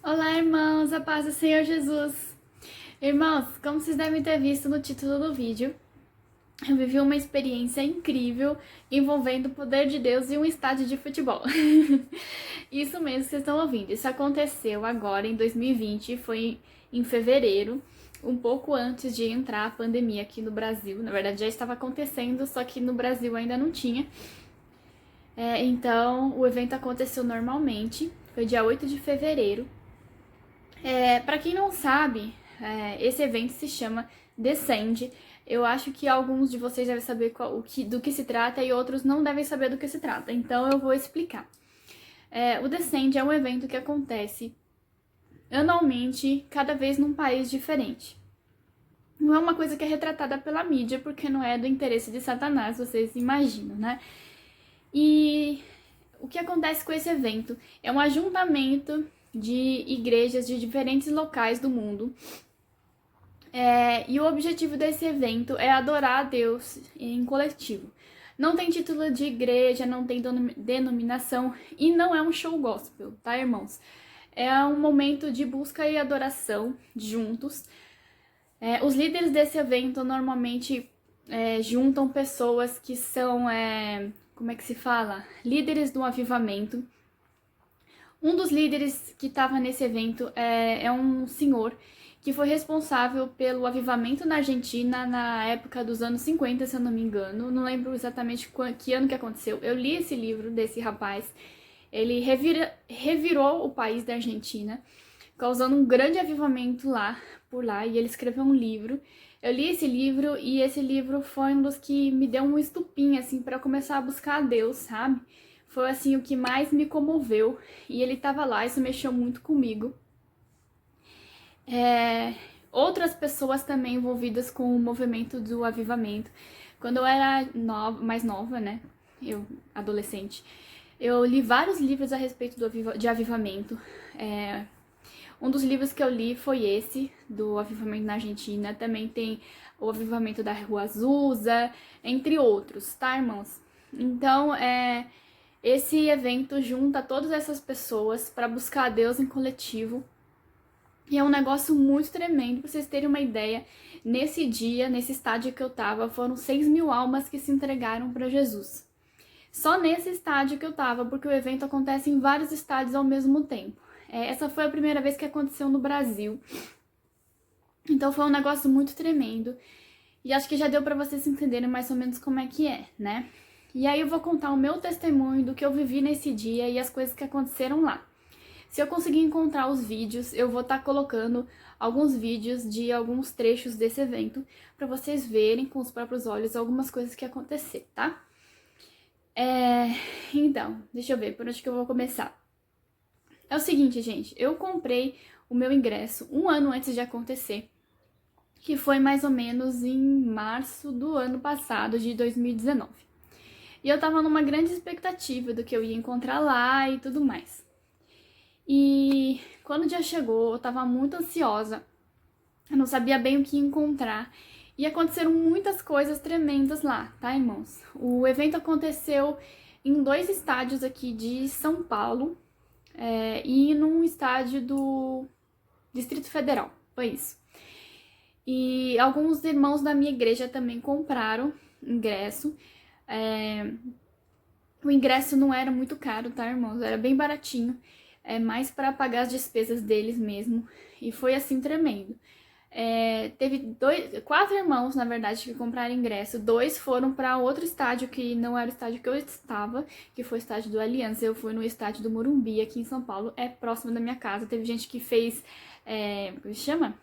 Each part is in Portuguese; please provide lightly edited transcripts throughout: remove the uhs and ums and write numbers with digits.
Olá, irmãos, a paz do Senhor Jesus. Irmãos, como vocês devem ter visto no título do vídeo, eu vivi uma experiência incrível envolvendo o poder de Deus e um estádio de futebol. Isso mesmo que vocês estão ouvindo. Isso aconteceu agora em 2020, foi em fevereiro, um pouco antes de entrar a pandemia aqui no Brasil. Na verdade, já estava acontecendo, só que no Brasil ainda não tinha. Então, o evento aconteceu normalmente, foi dia 8 de fevereiro. Para quem não sabe, esse evento se chama Descende. Eu acho que alguns de vocês devem saber do que se trata e outros não devem saber do que se trata. Então eu vou explicar. O Descende é um evento que acontece anualmente, cada vez num país diferente. Não é uma coisa que é retratada pela mídia, porque não é do interesse de Satanás, vocês imaginam, né? E o que acontece com esse evento? É um ajuntamento de igrejas de diferentes locais do mundo. E o objetivo desse evento é adorar a Deus em coletivo. Não tem título de igreja, não tem denominação e não é um show gospel, tá, irmãos? É um momento de busca e adoração juntos. Os líderes desse evento normalmente juntam pessoas que são, como é que se fala? Líderes do avivamento. Um dos líderes que estava nesse evento é um senhor que foi responsável pelo avivamento na Argentina na época dos anos 50, se eu não me engano. Não lembro exatamente que ano que aconteceu. Eu li esse livro desse rapaz. Ele revirou o país da Argentina, causando um grande avivamento por lá, e ele escreveu um livro. Eu li esse livro e esse livro foi um dos que me deu um estupim, assim, para começar a buscar a Deus, sabe? Foi, assim, o que mais me comoveu. E ele tava lá, isso mexeu muito comigo. Outras pessoas também envolvidas com o movimento do avivamento. Quando eu era mais nova, né? Eu, adolescente, eu li vários livros a respeito de avivamento. Um dos livros que eu li foi esse, do avivamento na Argentina. Também tem o avivamento da Rua Azusa, entre outros, tá, irmãos? Então, esse evento junta todas essas pessoas para buscar a Deus em coletivo. E é um negócio muito tremendo, pra vocês terem uma ideia. Nesse dia, nesse estádio que eu tava, foram 6.000 almas que se entregaram para Jesus. Só nesse estádio que eu tava, porque o evento acontece em vários estádios ao mesmo tempo. Essa foi a primeira vez que aconteceu no Brasil. Então foi um negócio muito tremendo. E acho que já deu pra vocês entenderem mais ou menos como é que é, né? E aí eu vou contar o meu testemunho do que eu vivi nesse dia e as coisas que aconteceram lá. Se eu conseguir encontrar os vídeos, eu vou estar colocando alguns vídeos de alguns trechos desse evento para vocês verem com os próprios olhos algumas coisas que aconteceram, tá? Então, deixa eu ver por onde que eu vou começar. É o seguinte, gente, eu comprei o meu ingresso um ano antes de acontecer, que foi mais ou menos em março do ano passado, de 2019. E eu tava numa grande expectativa do que eu ia encontrar lá e tudo mais. E quando o dia chegou, eu tava muito ansiosa. Eu não sabia bem o que encontrar. E aconteceram muitas coisas tremendas lá, tá, irmãos? O evento aconteceu em 2 estádios aqui de São Paulo e num estádio do Distrito Federal. Foi isso. E alguns irmãos da minha igreja também compraram ingresso. O ingresso não era muito caro, tá, irmãos? Era bem baratinho. Mais para pagar as despesas deles mesmo. E foi assim tremendo. Teve 4 irmãos, na verdade, que compraram ingresso. 2 foram para outro estádio que não era o estádio que eu estava, que foi o estádio do Aliança. Eu fui no estádio do Morumbi, aqui em São Paulo, é próximo da minha casa. Teve gente que fez, como se chama?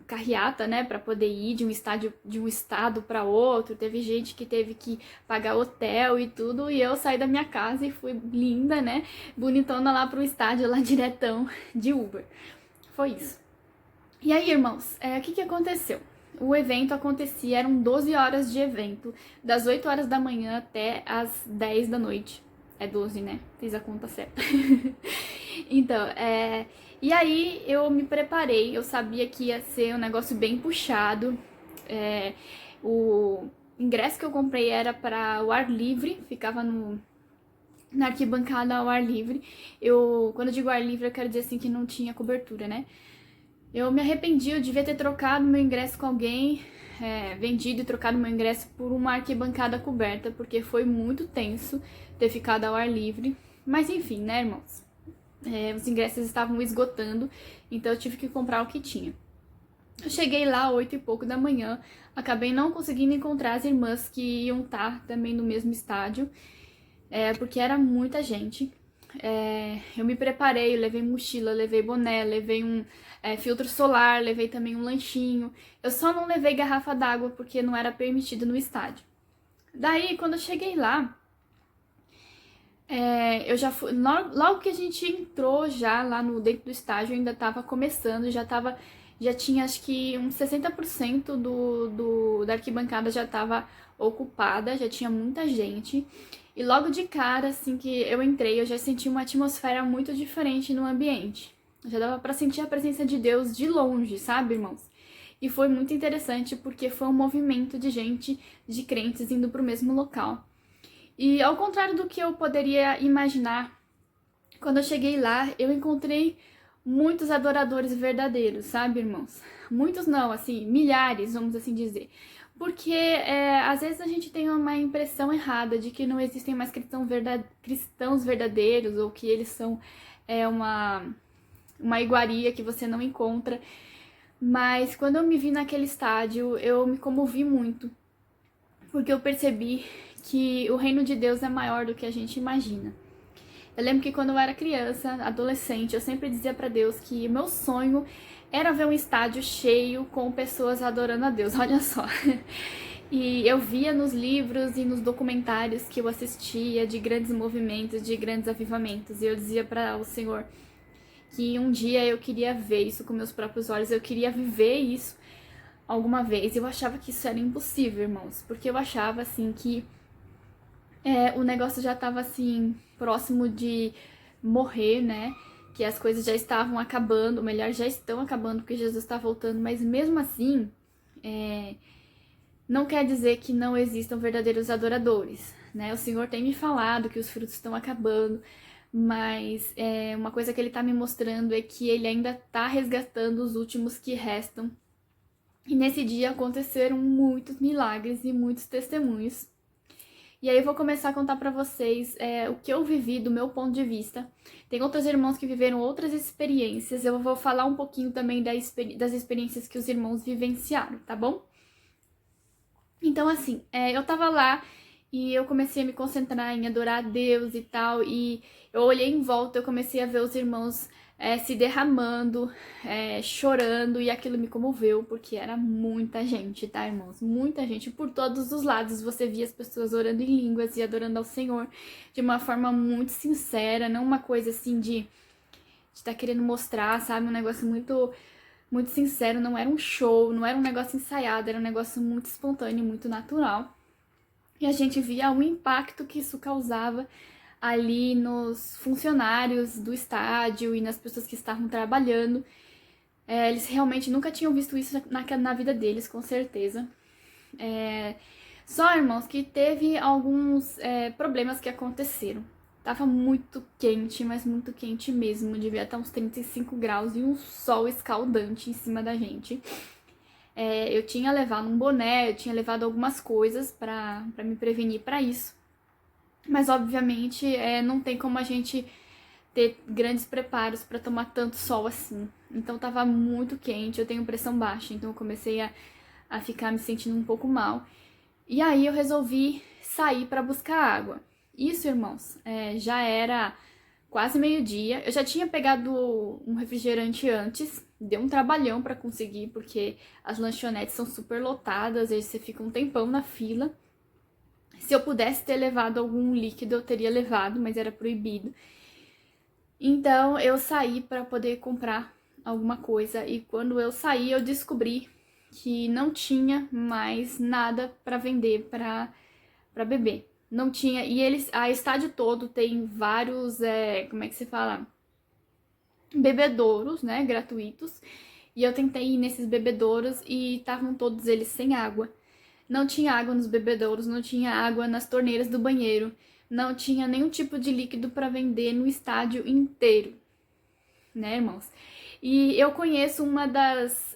Carreata, né, para poder ir de um estado para outro. Teve gente que teve que pagar hotel e tudo, e eu saí da minha casa e fui linda, né, bonitona lá pro estádio, lá diretão de Uber. Foi isso. E aí, irmãos, o que aconteceu? O evento acontecia, eram 12 horas de evento, das 8 horas da manhã até as 10 da noite. É 12, né? Fiz a conta certa. Então, e aí eu me preparei, eu sabia que ia ser um negócio bem puxado. O ingresso que eu comprei era para o ar livre, ficava na arquibancada ao ar livre. Quando eu digo ar livre, eu quero dizer assim que não tinha cobertura, né? Eu me arrependi, eu devia ter trocado meu ingresso com alguém, vendido e trocado meu ingresso por uma arquibancada coberta, porque foi muito tenso ter ficado ao ar livre. Mas enfim, né, irmãos? Os ingressos estavam esgotando, então eu tive que comprar o que tinha. Eu cheguei lá 8 e pouco da manhã, acabei não conseguindo encontrar as irmãs que iam estar também no mesmo estádio, porque era muita gente. Eu me preparei, eu levei mochila, levei boné, levei um filtro solar, levei também um lanchinho. Eu só não levei garrafa d'água porque não era permitido no estádio. Daí, quando eu cheguei lá, eu já fui, logo que a gente entrou já lá dentro do estádio, eu ainda tava começando, já tinha acho que uns 60% da arquibancada já tava ocupada, já tinha muita gente. E logo de cara, assim que eu entrei, eu já senti uma atmosfera muito diferente no ambiente. Já dava pra sentir a presença de Deus de longe, sabe, irmãos? E foi muito interessante porque foi um movimento de gente, de crentes indo pro mesmo local. E ao contrário do que eu poderia imaginar, quando eu cheguei lá, eu encontrei muitos adoradores verdadeiros, sabe, irmãos? Muitos não, assim, milhares, vamos assim dizer. Porque às vezes a gente tem uma impressão errada de que não existem mais cristãos verdadeiros, ou que eles são uma iguaria que você não encontra. Mas quando eu me vi naquele estádio, eu me comovi muito, porque eu percebi que o reino de Deus é maior do que a gente imagina. Eu lembro que quando eu era criança, adolescente, eu sempre dizia pra Deus que meu sonho era ver um estádio cheio com pessoas adorando a Deus, olha só. E eu via nos livros e nos documentários que eu assistia de grandes movimentos, de grandes avivamentos, e eu dizia para o Senhor que um dia eu queria ver isso com meus próprios olhos, eu queria viver isso alguma vez. Eu achava que isso era impossível, irmãos, porque eu achava assim que o negócio já estava assim próximo de morrer, né? Que as coisas já estavam acabando, ou melhor, já estão acabando porque Jesus está voltando, mas mesmo assim, não quer dizer que não existam verdadeiros adoradores, né? O Senhor tem me falado que os frutos estão acabando, mas uma coisa que Ele está me mostrando é que Ele ainda está resgatando os últimos que restam. E nesse dia aconteceram muitos milagres e muitos testemunhos. E aí eu vou começar a contar pra vocês o que eu vivi do meu ponto de vista. Tem outros irmãos que viveram outras experiências. Eu vou falar um pouquinho também das experiências que os irmãos vivenciaram, tá bom? Então, assim, eu tava lá e eu comecei a me concentrar em adorar a Deus e tal. E eu olhei em volta, eu comecei a ver os irmãos se derramando, chorando, e aquilo me comoveu, porque era muita gente, tá, irmãos? Muita gente, por todos os lados você via as pessoas orando em línguas e adorando ao Senhor de uma forma muito sincera, não uma coisa assim de estar querendo mostrar, sabe? Um negócio muito, muito sincero, não era um show, não era um negócio ensaiado, era um negócio muito espontâneo, muito natural. E a gente via o impacto que isso causava ali nos funcionários do estádio e nas pessoas que estavam trabalhando. Eles realmente nunca tinham visto isso na vida deles, com certeza. Só, irmãos, que teve alguns problemas que aconteceram. Tava muito quente, mas muito quente mesmo. Devia estar uns 35 graus e um sol escaldante em cima da gente. Eu tinha levado um boné, eu tinha levado algumas coisas pra me prevenir pra isso. Mas, obviamente, não tem como a gente ter grandes preparos para tomar tanto sol assim. Então, tava muito quente, eu tenho pressão baixa, então eu comecei a ficar me sentindo um pouco mal. E aí, eu resolvi sair para buscar água. Isso, irmãos, já era quase meio-dia. Eu já tinha pegado um refrigerante antes, deu um trabalhão para conseguir, porque as lanchonetes são super lotadas, aí você fica um tempão na fila. Se eu pudesse ter levado algum líquido, eu teria levado, mas era proibido. Então, eu saí para poder comprar alguma coisa. E quando eu saí, eu descobri que não tinha mais nada para vender para beber. Não tinha. E a estádio todo tem vários, como é que se fala? Bebedouros, né, gratuitos. E eu tentei ir nesses bebedouros e estavam todos eles sem água. Não tinha água nos bebedouros, não tinha água nas torneiras do banheiro. não tinha nenhum tipo de líquido para vender no estádio inteiro, né, irmãos? E eu conheço uma das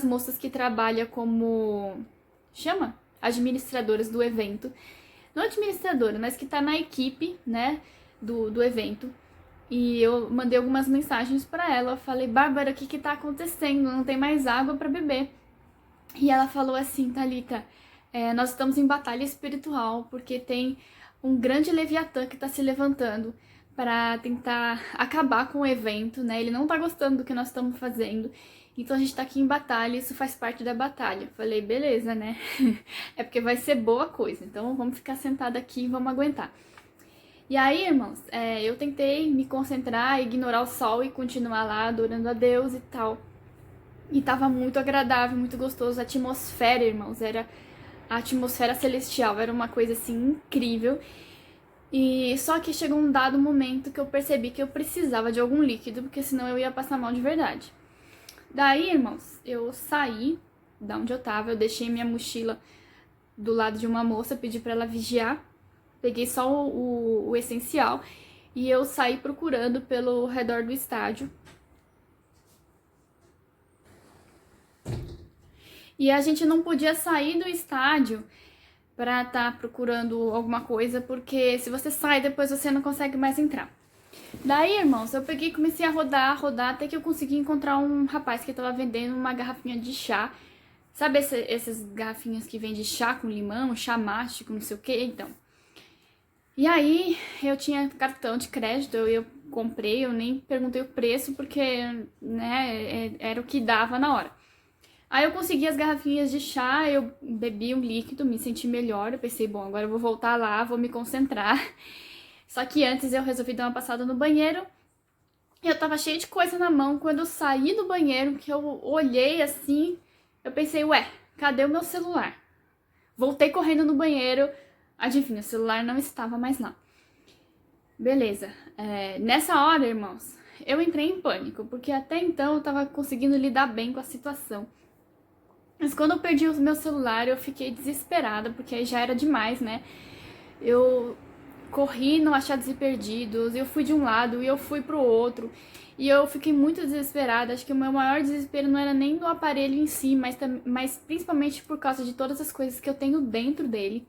moças que trabalha como, chama? Administradoras do evento. Não administradora, mas que tá na equipe, né, do evento. E eu mandei algumas mensagens para ela. Eu falei, Bárbara, o que que tá acontecendo? Não tem mais água para beber. E ela falou assim, Thalita, nós estamos em batalha espiritual, porque tem um grande Leviatã que tá se levantando para tentar acabar com o evento, né? Ele não tá gostando do que nós estamos fazendo. Então a gente tá aqui em batalha, isso faz parte da batalha. Falei, beleza, né? É porque vai ser boa coisa. Então vamos ficar sentada aqui e vamos aguentar. E aí, irmãos, eu tentei me concentrar, ignorar o sol e continuar lá adorando a Deus e tal. E tava muito agradável, muito gostoso. A atmosfera, irmãos, era a atmosfera celestial, era uma coisa assim incrível. E só que chegou um dado momento que eu percebi que eu precisava de algum líquido, porque senão eu ia passar mal de verdade. Daí, irmãos, eu saí da onde eu tava, eu deixei minha mochila do lado de uma moça, pedi pra ela vigiar. Peguei só o essencial e eu saí procurando pelo redor do estádio. E a gente não podia sair do estádio pra estar procurando alguma coisa, porque se você sai, depois você não consegue mais entrar. Daí, irmãos, eu peguei e comecei a rodar, até que eu consegui encontrar um rapaz que tava vendendo uma garrafinha de chá. Sabe essas garrafinhas que vende chá com limão, chá mate, com não sei o que? Então. E aí, eu tinha cartão de crédito, eu comprei, eu nem perguntei o preço, porque, né, era o que dava na hora. Aí eu consegui as garrafinhas de chá, eu bebi um líquido, me senti melhor, eu pensei, bom, agora eu vou voltar lá, vou me concentrar. Só que antes eu resolvi dar uma passada no banheiro, e eu tava cheia de coisa na mão, quando eu saí do banheiro, que eu olhei assim, eu pensei, ué, cadê o meu celular? Voltei correndo no banheiro. Adivinha, o celular não estava mais lá. Beleza. Nessa hora, irmãos, eu entrei em pânico, porque até então eu tava conseguindo lidar bem com a situação. Mas quando eu perdi o meu celular, eu fiquei desesperada, porque aí já era demais, né? Eu corri no Achados e Perdidos, eu fui de um lado e eu fui pro outro. E eu fiquei muito desesperada. Acho que o meu maior desespero não era nem do aparelho em si, mas principalmente por causa de todas as coisas que eu tenho dentro dele.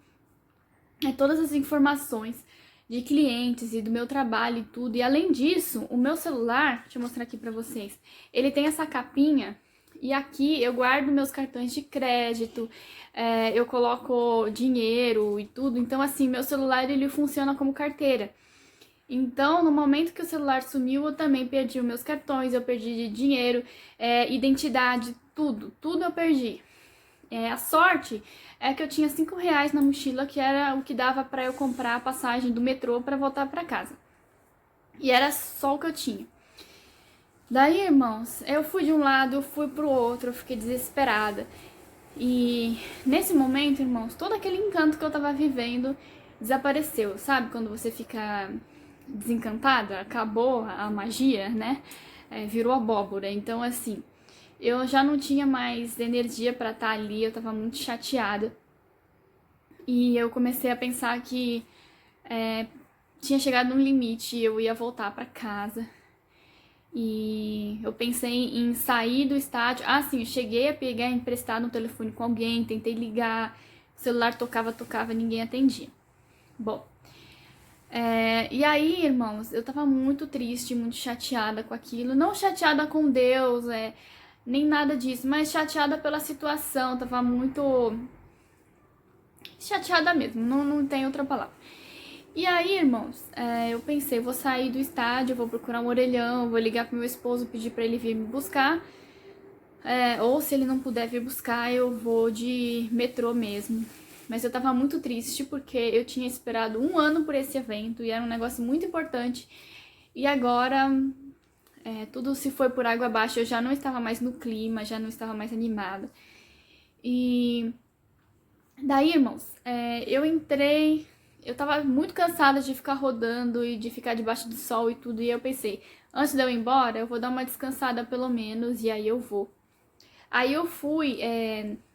Todas as informações de clientes e do meu trabalho e tudo. E além disso, o meu celular, deixa eu mostrar aqui pra vocês, ele tem essa capinha e aqui eu guardo meus cartões de crédito, eu coloco dinheiro e tudo. Então assim, meu celular ele funciona como carteira. Então, no momento que o celular sumiu, eu também perdi os meus cartões, eu perdi dinheiro, identidade, tudo eu perdi. A sorte é que eu tinha R$ 5 na mochila, que era o que dava pra eu comprar a passagem do metrô pra voltar pra casa. E era só o que eu tinha. Daí, irmãos, eu fui de um lado, eu fui pro outro, eu fiquei desesperada. E nesse momento, irmãos, todo aquele encanto que eu tava vivendo desapareceu. Sabe quando você fica desencantada? Acabou a magia, né? Virou abóbora. Então, assim, eu já não tinha mais energia pra estar ali, eu tava muito chateada. E eu comecei a pensar que tinha chegado num limite, eu ia voltar pra casa. E eu pensei em sair do estádio. Ah, sim, eu cheguei a pegar emprestado um telefone com alguém, tentei ligar, o celular tocava, ninguém atendia. Bom, e aí, irmãos, eu tava muito triste, muito chateada com aquilo. Não chateada com Deus, nem nada disso, mas chateada pela situação. Tava muito chateada mesmo, não tem outra palavra. E aí, irmãos, eu pensei, vou sair do estádio, vou procurar um orelhão, vou ligar pro meu esposo, pedir pra ele vir me buscar. Ou se ele não puder vir buscar, eu vou de metrô mesmo. Mas eu tava muito triste porque eu tinha esperado 1 ano por esse evento e era um negócio muito importante. E agora, tudo se foi por água abaixo, eu já não estava mais no clima, já não estava mais animada. E daí, irmãos, eu entrei... Eu tava muito cansada de ficar rodando e de ficar debaixo do sol e tudo. E eu pensei, antes de eu ir embora, eu vou dar uma descansada pelo menos e aí eu vou. Aí eu fui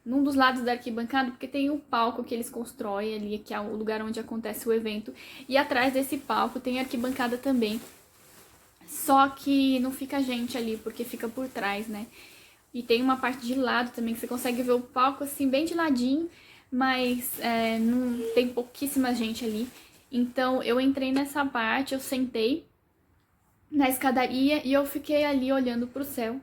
num dos lados da arquibancada, porque tem o palco que eles constroem ali, que é o lugar onde acontece o evento. E atrás desse palco tem a arquibancada também. Só que não fica gente ali, porque fica por trás, né? E tem uma parte de lado também, que você consegue ver o palco assim, bem de ladinho, mas não tem pouquíssima gente ali. Então eu entrei nessa parte, eu sentei na escadaria e eu fiquei ali olhando pro céu,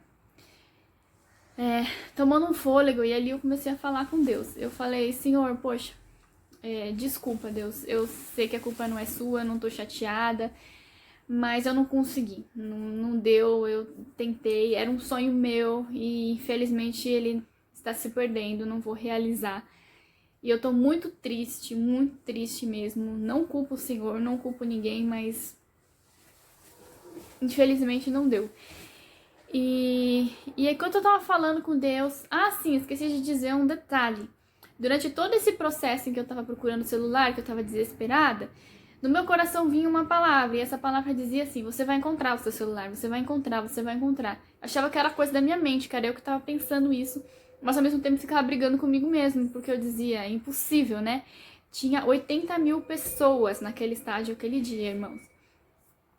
tomando um fôlego, e ali eu comecei a falar com Deus. Eu falei, Senhor, poxa, desculpa, Deus, eu sei que a culpa não é sua, eu não tô chateada, mas eu não consegui, não deu, eu tentei, era um sonho meu e infelizmente ele está se perdendo, não vou realizar. E eu tô muito triste mesmo, não culpo o Senhor, não culpo ninguém, mas infelizmente não deu. E enquanto eu tava falando com Deus, sim, esqueci de dizer um detalhe. Durante todo esse processo em que eu tava procurando o celular, que eu tava desesperada, no meu coração vinha uma palavra, e essa palavra dizia assim, você vai encontrar o seu celular, você vai encontrar, você vai encontrar. Eu achava que era coisa da minha mente, cara, eu que tava pensando isso, mas ao mesmo tempo ficava brigando comigo mesmo, porque eu dizia, é impossível, né? Tinha 80 mil pessoas naquele estádio aquele dia, irmãos.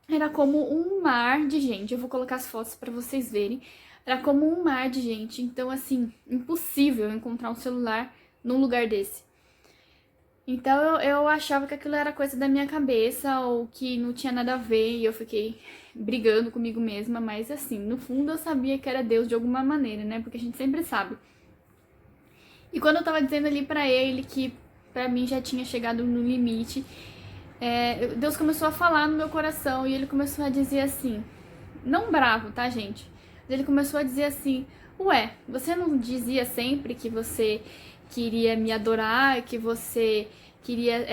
Era como um mar de gente. Eu vou colocar as fotos pra vocês verem. Era como um mar de gente. Então, assim, impossível encontrar um celular num lugar desse. Então, eu achava que aquilo era coisa da minha cabeça ou que não tinha nada a ver. E eu fiquei brigando comigo mesma. Mas, assim, no fundo eu sabia que era Deus de alguma maneira, né? Porque a gente sempre sabe. E quando eu tava dizendo ali pra ele que pra mim já tinha chegado no limite, Deus começou a falar no meu coração e ele começou a dizer assim, não bravo, tá, gente? Ele começou a dizer assim, ué, você não dizia sempre que você queria me adorar, que você queria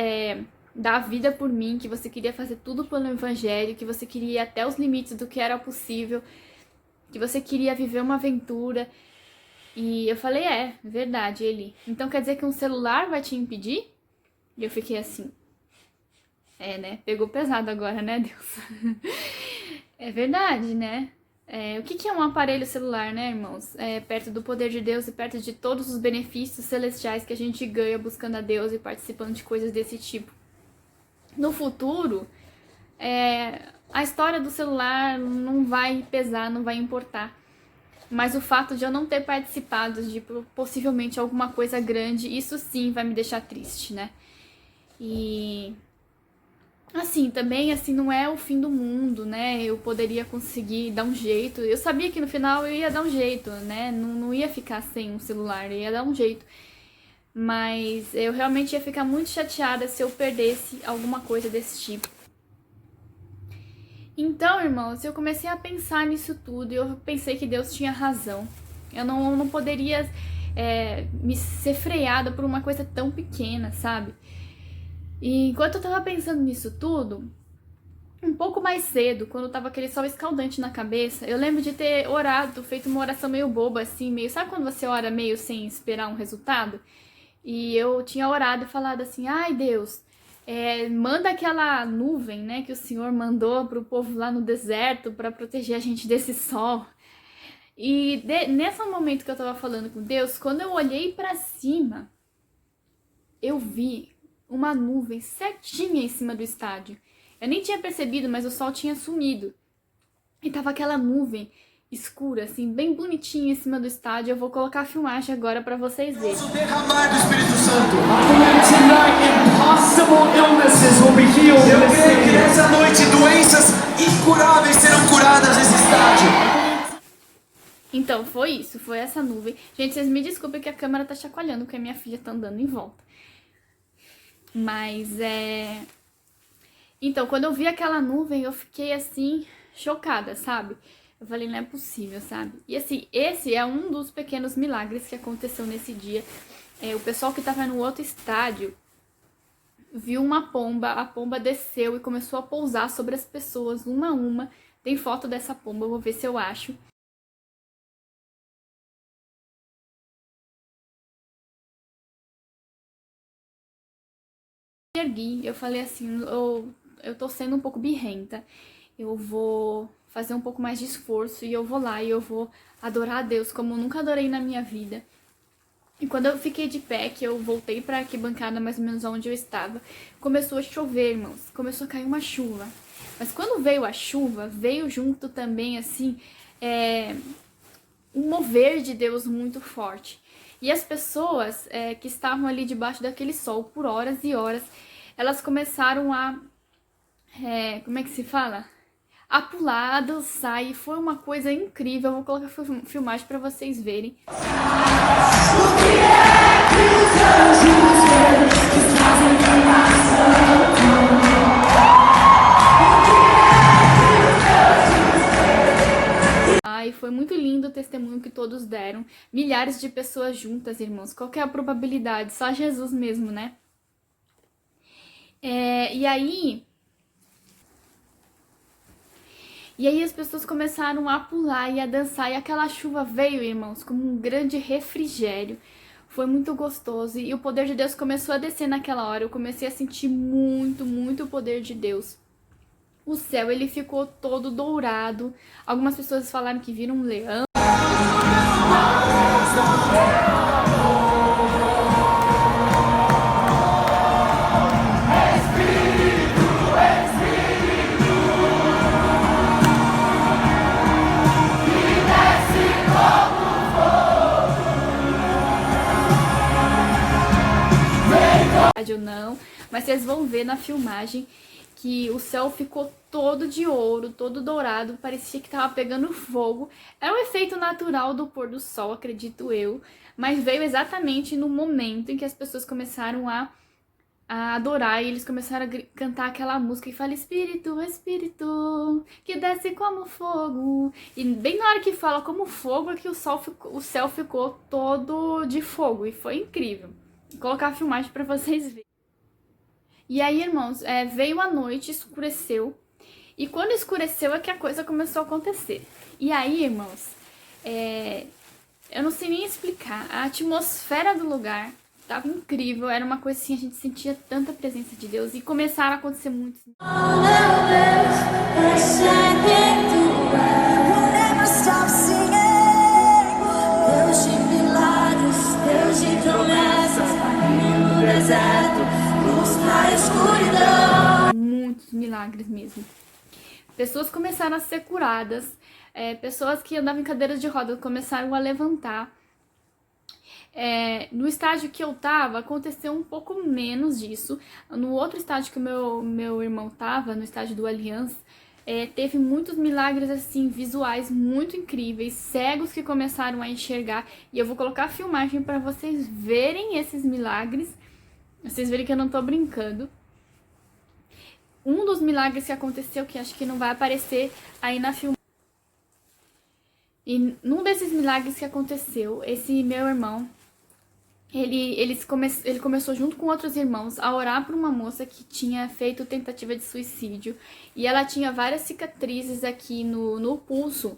dar a vida por mim, que você queria fazer tudo pelo evangelho, que você queria ir até os limites do que era possível, que você queria viver uma aventura. E eu falei, verdade, ele. Então quer dizer que um celular vai te impedir? E eu fiquei assim, né? Pegou pesado agora, né, Deus? É verdade, né? O que é um aparelho celular, né, irmãos? Perto do poder de Deus e perto de todos os benefícios celestiais que a gente ganha buscando a Deus e participando de coisas desse tipo. No futuro, a história do celular não vai pesar, não vai importar. Mas o fato de eu não ter participado de possivelmente alguma coisa grande, isso sim vai me deixar triste, né? E assim, também, assim, não é o fim do mundo, né? Eu poderia conseguir dar um jeito. Eu sabia que no final eu ia dar um jeito, né? Não ia ficar sem um celular, eu ia dar um jeito. Mas eu realmente ia ficar muito chateada se eu perdesse alguma coisa desse tipo. Então, irmãos, eu comecei a pensar nisso tudo e eu pensei que Deus tinha razão. Eu não poderia me ser freada por uma coisa tão pequena, sabe? E enquanto eu tava pensando nisso tudo, um pouco mais cedo, quando tava aquele sol escaldante na cabeça, eu lembro de ter orado, feito uma oração meio boba, assim, meio... Sabe quando você ora meio sem esperar um resultado? E eu tinha orado e falado assim, ai Deus, manda aquela nuvem, né, que o Senhor mandou pro povo lá no deserto pra proteger a gente desse sol. E nesse momento que eu tava falando com Deus, quando eu olhei pra cima, eu vi uma nuvem certinha em cima do estádio. Eu nem tinha percebido, mas o sol tinha sumido. E tava aquela nuvem escura, assim, bem bonitinha em cima do estádio. Eu vou colocar a filmagem agora pra vocês verem. O derramar do Espírito Santo. Eu creio que nessa noite doenças incuráveis serão curadas nesse estádio. Então, foi isso, foi essa nuvem. Gente, vocês me desculpem que a câmera tá chacoalhando, porque a minha filha tá andando em volta. Mas Então, quando eu vi aquela nuvem, eu fiquei assim, chocada, sabe? Eu falei, não é possível, sabe? E assim, esse é um dos pequenos milagres que aconteceu nesse dia. O pessoal que tava no outro estádio viu uma pomba, a pomba desceu e começou a pousar sobre as pessoas, uma a uma. Tem foto dessa pomba, eu vou ver se eu acho. Ergui, eu falei assim, eu tô sendo um pouco birrenta, eu vou fazer um pouco mais de esforço e eu vou lá e eu vou adorar a Deus como eu nunca adorei na minha vida. E quando eu fiquei de pé, que eu voltei pra arquibancada mais ou menos onde eu estava, começou a chover, irmãos. Começou a cair uma chuva. Mas quando veio a chuva, veio junto também, assim, um mover de Deus muito forte. E as pessoas que estavam ali debaixo daquele sol por horas e horas, elas começaram a... como é que se fala? A pular, a dançar, e foi uma coisa incrível. Eu vou colocar filmagem pra vocês verem. Ai, foi muito lindo o testemunho que todos deram. Milhares de pessoas juntas, irmãos. Qual que é a probabilidade? Só Jesus mesmo, né? E aí as pessoas começaram a pular e a dançar, e aquela chuva veio, irmãos, como um grande refrigério. Foi muito gostoso, e o poder de Deus começou a descer naquela hora. Eu comecei a sentir muito, muito o poder de Deus. O céu, ele ficou todo dourado. Algumas pessoas falaram que viram um leão. Ou não, mas vocês vão ver na filmagem que o céu ficou todo de ouro, todo dourado, parecia que tava pegando fogo. É um efeito natural do pôr do sol, acredito eu, mas veio exatamente no momento em que as pessoas começaram a adorar, e eles começaram a cantar aquela música que fala: Espírito, Espírito, que desce como fogo. E bem na hora que fala como fogo é que o céu ficou todo de fogo, e foi incrível. Vou colocar a filmagem pra vocês verem. E aí, irmãos, veio a noite, escureceu. E quando escureceu é que a coisa começou a acontecer. E aí, irmãos, eu não sei nem explicar. A atmosfera do lugar tava incrível. Era uma coisa assim, a gente sentia tanta presença de Deus. E começaram a acontecer muitos... Muitos milagres mesmo. Pessoas começaram a ser curadas, pessoas que andavam em cadeiras de rodas começaram a levantar. No estágio que eu tava, aconteceu um pouco menos disso. No outro estágio que o meu irmão tava, no estágio do Aliança, teve muitos milagres assim, visuais muito incríveis, cegos que começaram a enxergar. E eu vou colocar a filmagem para vocês verem esses milagres. Vocês verem que eu não tô brincando. Um dos milagres que aconteceu, que acho que não vai aparecer aí na filmagem. E num desses milagres que aconteceu, esse meu irmão, ele começou junto com outros irmãos a orar por uma moça que tinha feito tentativa de suicídio. E ela tinha várias cicatrizes aqui no pulso.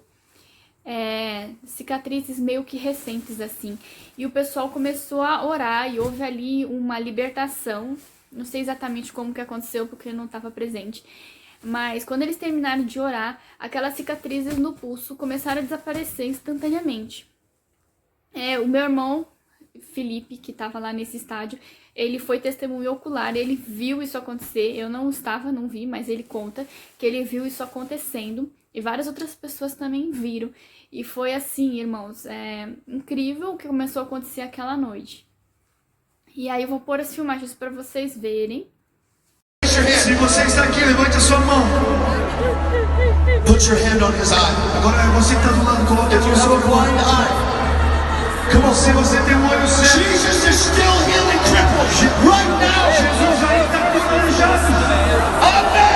Cicatrizes meio que recentes assim, e o pessoal começou a orar e houve ali uma libertação. Não sei exatamente como que aconteceu porque eu não estava presente, mas quando eles terminaram de orar, aquelas cicatrizes no pulso começaram a desaparecer instantaneamente. O meu irmão Felipe, que estava lá nesse estádio, ele foi testemunho ocular, ele viu isso acontecer. Eu não estava, não vi, mas ele conta que ele viu isso acontecendo. E várias outras pessoas também viram. E foi assim, irmãos, incrível o que começou a acontecer aquela noite. E aí eu vou pôr as filmagens para vocês verem. Se você está aqui, levante a sua mão. Put your hand on his eye. Agora você que está do lado, coloque a sua blind eye. Come on, se você tem olho cego. Jesus is still healing cripples right now. Jesus ainda está curando já. Amém.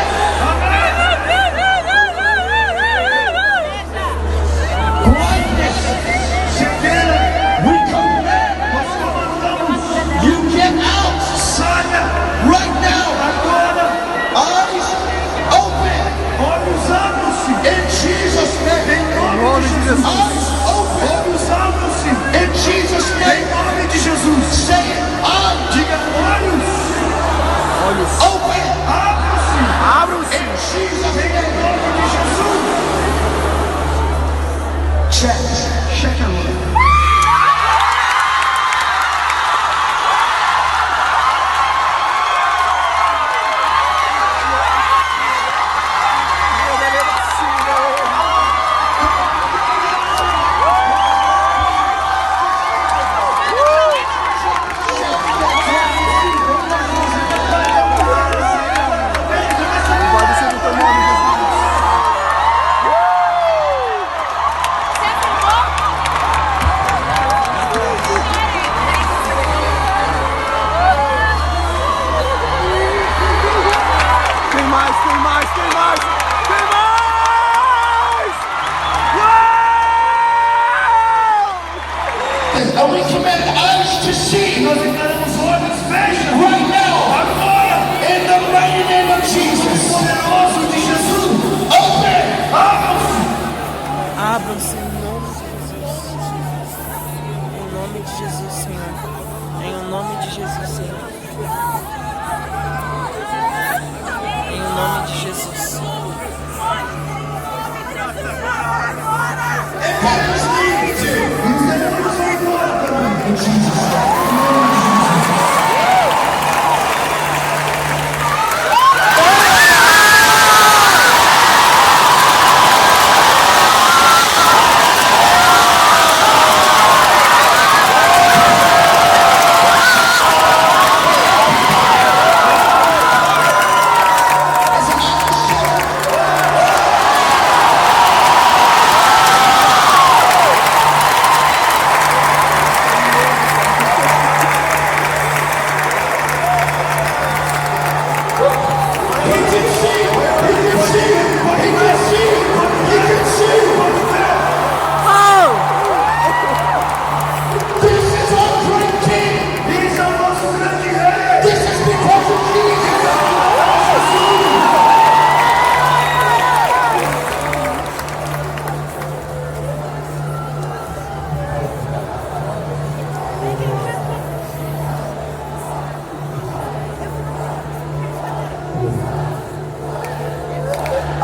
Tem mais! Tem mais! Uau! And we command eyes to see. Nós declaramos olhos vejam. Right now. Agora. In the mighty name of Jesus. Poderoso de Jesus. Open. Abram-se em nome de Jesus. Em nome de Jesus, Senhor. Em nome de Jesus, Senhor. Em nome de Jesus.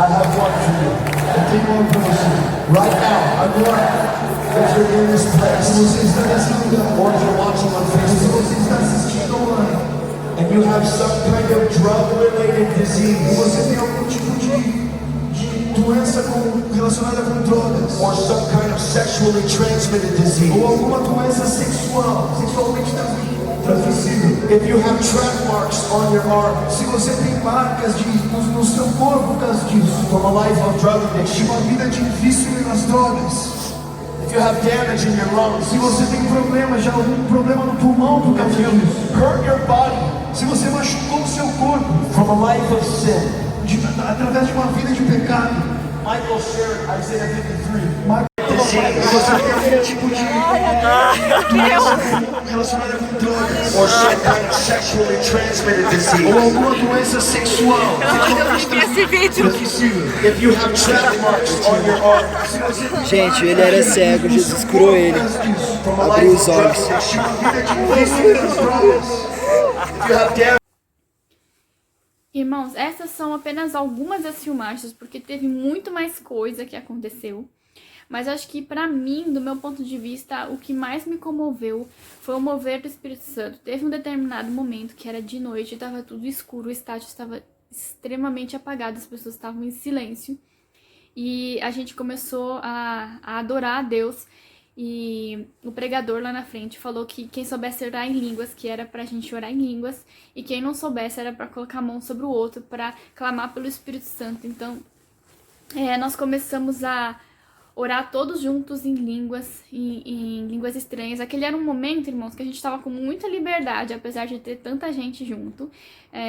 I have one for you. Eu tenho uma para você. Right now, agora, if you're in this place, se você está nesse lugar, or if you're watching on Facebook, se você está assistindo online, and you have some kind of drug-related disease, e você tem algum tipo de doença relacionada com drogas, or some kind of sexually transmitted disease, ou alguma doença sexualmente transmissível. If you have track marks on your arm, se você tem marcas no seu corpo por causa disso, from a life of drug addiction, uma vida de vício nas drogas. If you have damage in your lungs, se você tem já algum problema no pulmão por causa disso, hurt your body, se você machucou o seu corpo, from a life of sin, através de uma vida de pecado. Michael shared Isaiah 53. Você tem algum tipo de relacionada com drogas, or some kind of sexually transmitted disease, ou alguma doença sexual. If you have track marks on your arm. Gente, ele era cego, Jesus curou ele. Abriu os olhos. Irmãos, essas são apenas algumas das filmagens, porque teve muito mais coisa que aconteceu. Mas acho que pra mim, do meu ponto de vista, o que mais me comoveu foi o mover do Espírito Santo. Teve um determinado momento que era de noite, estava tudo escuro, o estádio estava extremamente apagado, as pessoas estavam em silêncio. E a gente começou a adorar a Deus. E o pregador lá na frente falou que quem soubesse orar em línguas, que era pra gente orar em línguas, e quem não soubesse era pra colocar a mão sobre o outro, pra clamar pelo Espírito Santo. Então, nós começamos a orar todos juntos em línguas estranhas. Aquele era um momento, irmãos, que a gente estava com muita liberdade, apesar de ter tanta gente junto.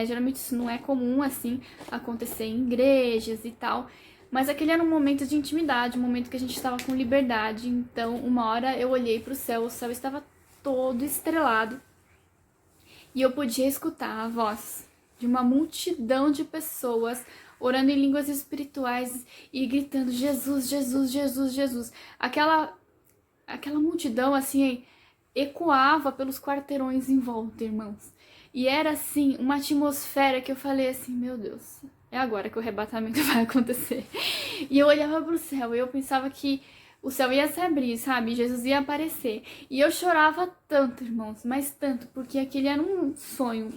Geralmente isso não é comum, assim, acontecer em igrejas e tal. Mas aquele era um momento de intimidade, um momento que a gente estava com liberdade. Então, uma hora eu olhei para o céu estava todo estrelado. E eu podia escutar a voz de uma multidão de pessoas orando em línguas espirituais e gritando Jesus, Jesus, Jesus, Jesus. Aquela multidão, assim, ecoava pelos quarteirões em volta, irmãos. E era, assim, uma atmosfera que eu falei assim, meu Deus, é agora que o arrebatamento vai acontecer. E eu olhava pro céu e eu pensava que o céu ia se abrir, sabe? Jesus ia aparecer. E eu chorava tanto, irmãos, mas tanto, porque aquele era um sonho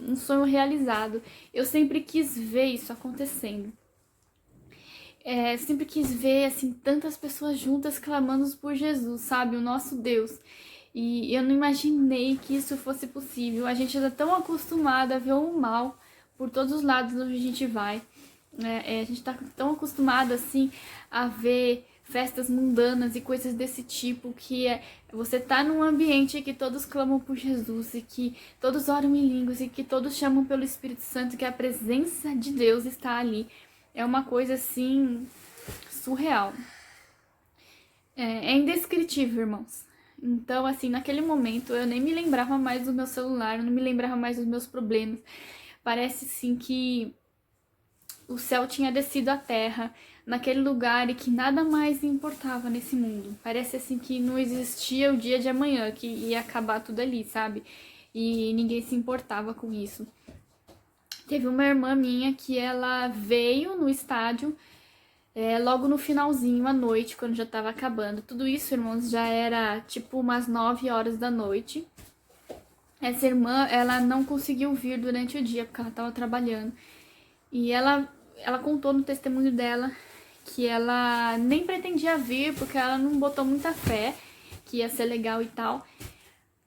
realizado. Eu sempre quis ver isso acontecendo. Sempre quis ver, assim, tantas pessoas juntas clamando por Jesus, sabe? O nosso Deus. E eu não imaginei que isso fosse possível. A gente está tão acostumado a ver o mal por todos os lados onde a gente vai. A gente está tão acostumado, assim, a ver festas mundanas e coisas desse tipo, que você tá num ambiente que todos clamam por Jesus e que todos oram em línguas e que todos chamam pelo Espírito Santo, que a presença de Deus está ali. é uma coisa assim surreal. É indescritível, irmãos. Então, assim, naquele momento eu nem me lembrava mais do meu celular, eu não me lembrava mais dos meus problemas. Parece assim que o céu tinha descido à terra naquele lugar e que nada mais importava nesse mundo. Parece assim que não existia o dia de amanhã, que ia acabar tudo ali, sabe? E ninguém se importava com isso. Teve uma irmã minha que ela veio no estádio logo no finalzinho, à noite, quando já tava acabando. Tudo isso, irmãos, já era tipo umas 9 horas da noite. Essa irmã, ela não conseguiu vir durante o dia, porque ela tava trabalhando. E ela contou no testemunho dela que ela nem pretendia vir, porque ela não botou muita fé, que ia ser legal e tal.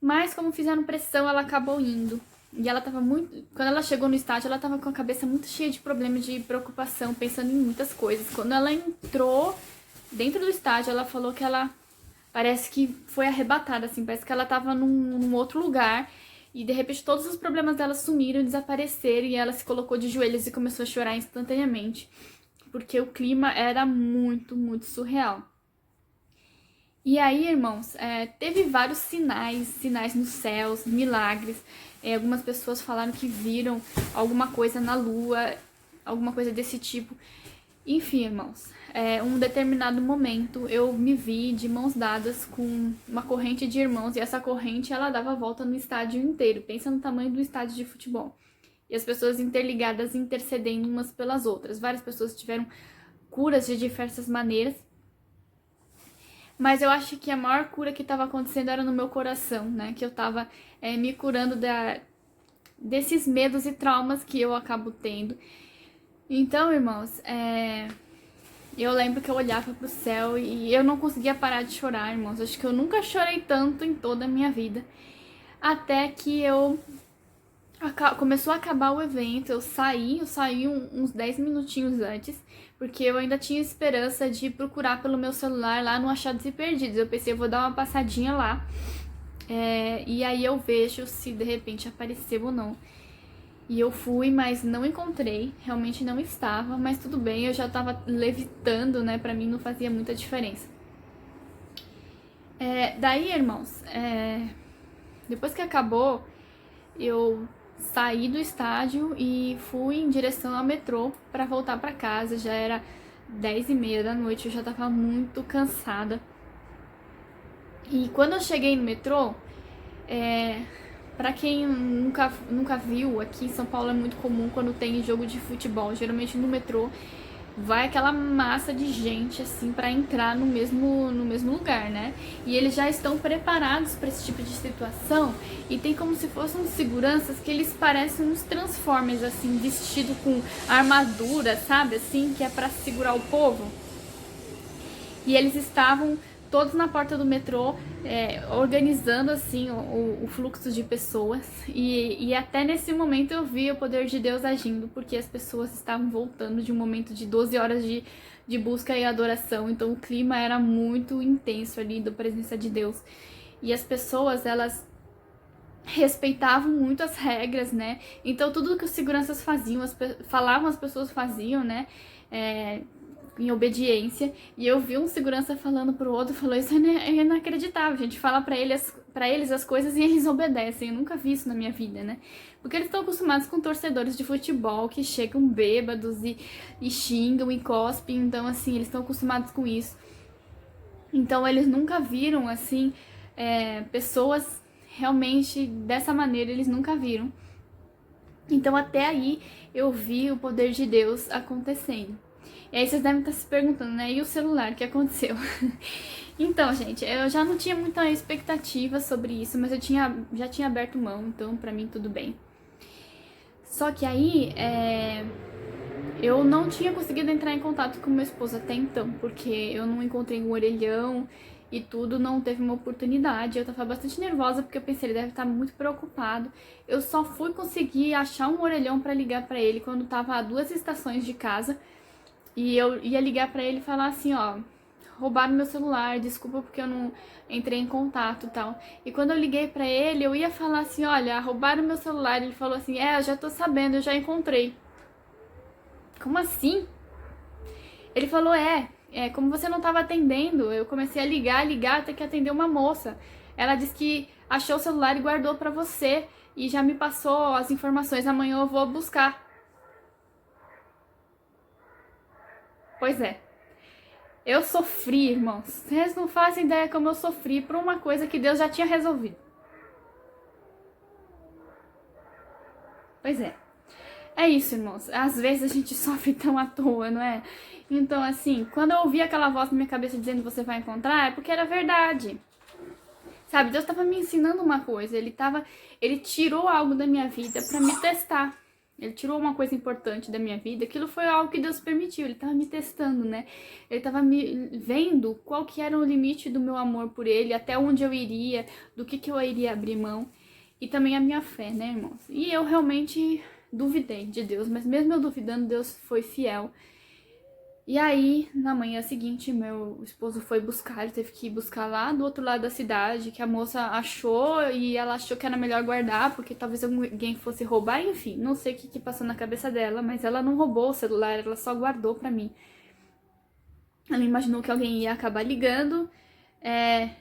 Mas como fizeram pressão, ela acabou indo. E ela tava muito... Quando ela chegou no estádio, ela tava com a cabeça muito cheia de problemas, de preocupação, pensando em muitas coisas. Quando ela entrou dentro do estádio, ela falou que ela... Parece que foi arrebatada, assim. Parece que ela tava num outro lugar. E de repente todos os problemas dela sumiram, desapareceram. E ela se colocou de joelhos e começou a chorar instantaneamente. Porque o clima era muito, muito surreal. E aí, irmãos, teve vários sinais nos céus, milagres. Algumas pessoas falaram que viram alguma coisa na lua, alguma coisa desse tipo. Enfim, irmãos, um determinado momento eu me vi de mãos dadas com uma corrente de irmãos. E essa corrente, ela dava a volta no estádio inteiro. Pensa no tamanho do estádio de futebol. E as pessoas interligadas, intercedendo umas pelas outras. Várias pessoas tiveram curas de diversas maneiras. Mas eu acho que a maior cura que estava acontecendo era no meu coração, né? Que eu tava me curando desses medos e traumas que eu acabo tendo. Então, irmãos, eu lembro que eu olhava pro céu e eu não conseguia parar de chorar, irmãos. Acho que eu nunca chorei tanto em toda a minha vida. Até que começou a acabar o evento, eu saí uns 10 minutinhos antes, porque eu ainda tinha esperança de procurar pelo meu celular lá no Achados e Perdidos. Eu pensei, eu vou dar uma passadinha lá, e aí eu vejo se de repente apareceu ou não. E eu fui, mas não encontrei, realmente não estava, mas tudo bem, eu já tava levitando, né, pra mim não fazia muita diferença. Daí, irmãos, depois que acabou, eu saí do estádio e fui em direção ao metrô para voltar para casa. Já era 10h30 da noite, eu já tava muito cansada. E quando eu cheguei no metrô, para quem nunca viu, aqui em São Paulo é muito comum quando tem jogo de futebol. Geralmente no metrô vai aquela massa de gente assim para entrar no mesmo lugar, né? E eles já estão preparados para esse tipo de situação e tem como se fossem uns seguranças que eles parecem uns Transformers assim, vestido com armadura, sabe? Assim, que é para segurar o povo. E eles estavam todos na porta do metrô, organizando assim o fluxo de pessoas. E até nesse momento eu vi o poder de Deus agindo, porque as pessoas estavam voltando de um momento de 12 horas de busca e adoração. Então o clima era muito intenso ali da presença de Deus. E as pessoas, elas respeitavam muito as regras, né? Então tudo que os seguranças faziam, falavam, as pessoas faziam, né? Em obediência. E eu vi um segurança falando pro outro, falou, isso é inacreditável, a gente fala pra eles as coisas e eles obedecem. Eu nunca vi isso na minha vida, né? Porque eles estão acostumados com torcedores de futebol que chegam bêbados e xingam e cospem. Então, assim, eles estão acostumados com isso. Então, eles nunca viram, assim, pessoas realmente dessa maneira, eles nunca viram. Então, até aí, eu vi o poder de Deus acontecendo. E aí vocês devem estar se perguntando, né? E o celular, o que aconteceu? Então, gente, eu já não tinha muita expectativa sobre isso, mas eu já tinha aberto mão, então pra mim tudo bem. Só que aí, eu não tinha conseguido entrar em contato com meu esposo até então, porque eu não encontrei um orelhão e tudo, não teve uma oportunidade. Eu tava bastante nervosa, porque eu pensei, ele deve estar muito preocupado. Eu só fui conseguir achar um orelhão pra ligar pra ele quando tava a 2 estações de casa. E eu ia ligar pra ele e falar assim, ó, roubaram meu celular, desculpa porque eu não entrei em contato e tal. E quando eu liguei pra ele, eu ia falar assim, olha, roubaram meu celular. Ele falou assim, eu já tô sabendo, eu já encontrei. Como assim? Ele falou, como você não tava atendendo, eu comecei a ligar, até que atender uma moça. Ela disse que achou o celular e guardou pra você e já me passou as informações, amanhã eu vou buscar. Pois é. Eu sofri, irmãos. Vocês não fazem ideia como eu sofri por uma coisa que Deus já tinha resolvido. Pois é. É isso, irmãos. Às vezes a gente sofre tão à toa, não é? Então, assim, quando eu ouvi aquela voz na minha cabeça dizendo você vai encontrar, é porque era verdade. Sabe, Deus estava me ensinando uma coisa. Ele tirou algo da minha vida para me testar. Ele tirou uma coisa importante da minha vida. Aquilo foi algo que Deus permitiu. Ele estava me testando, né? Ele estava me vendo qual que era o limite do meu amor por ele, até onde eu iria, do que eu iria abrir mão. E também a minha fé, né, irmãos? E eu realmente duvidei de Deus, mas mesmo eu duvidando, Deus foi fiel. E aí, na manhã seguinte, meu esposo foi buscar, ele teve que ir buscar lá do outro lado da cidade, que a moça achou e ela achou que era melhor guardar, porque talvez alguém fosse roubar, enfim, não sei o que passou na cabeça dela, mas ela não roubou o celular, ela só guardou pra mim. Ela imaginou que alguém ia acabar ligando,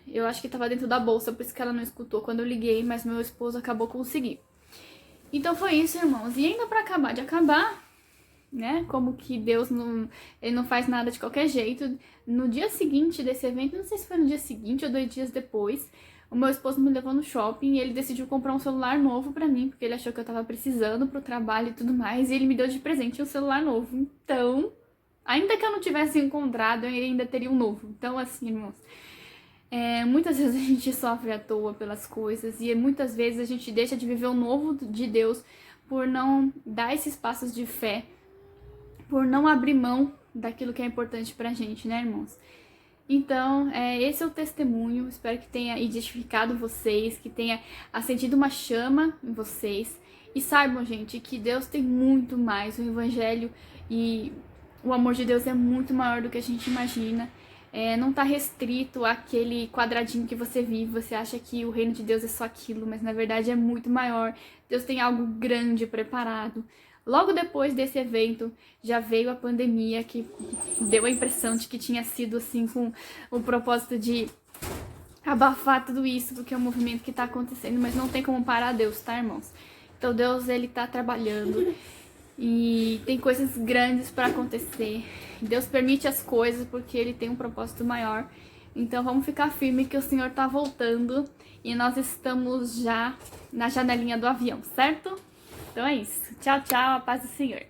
eu acho que tava dentro da bolsa, por isso que ela não escutou quando eu liguei, mas meu esposo acabou conseguindo. Então foi isso, irmãos, e ainda pra acabar de acabar, né, como que Deus ele não faz nada de qualquer jeito. No dia seguinte desse evento, não sei se foi no dia seguinte ou 2 dias depois, o meu esposo me levou no shopping e ele decidiu comprar um celular novo pra mim, porque ele achou que eu tava precisando pro trabalho e tudo mais, e ele me deu de presente um celular novo. Então, ainda que eu não tivesse encontrado, eu ainda teria um novo. Então, assim, irmãos, muitas vezes a gente sofre à toa pelas coisas e muitas vezes a gente deixa de viver o novo de Deus por não dar esses passos de fé, por não abrir mão daquilo que é importante pra gente, né, irmãos? Então, esse é o testemunho. Espero que tenha identificado vocês, que tenha acendido uma chama em vocês. E saibam, gente, que Deus tem muito mais. O Evangelho e o amor de Deus é muito maior do que a gente imagina. Não tá restrito àquele quadradinho que você vive. Você acha que o reino de Deus é só aquilo, mas na verdade é muito maior. Deus tem algo grande preparado. Logo depois desse evento, já veio a pandemia, que deu a impressão de que tinha sido assim, com o propósito de abafar tudo isso, porque é um movimento que tá acontecendo, mas não tem como parar Deus, tá, irmãos? Então Deus, ele tá trabalhando e tem coisas grandes para acontecer. Deus permite as coisas porque ele tem um propósito maior. Então vamos ficar firme que o Senhor tá voltando e nós estamos já na janelinha do avião, certo? Então é isso. Tchau, tchau. A paz do Senhor.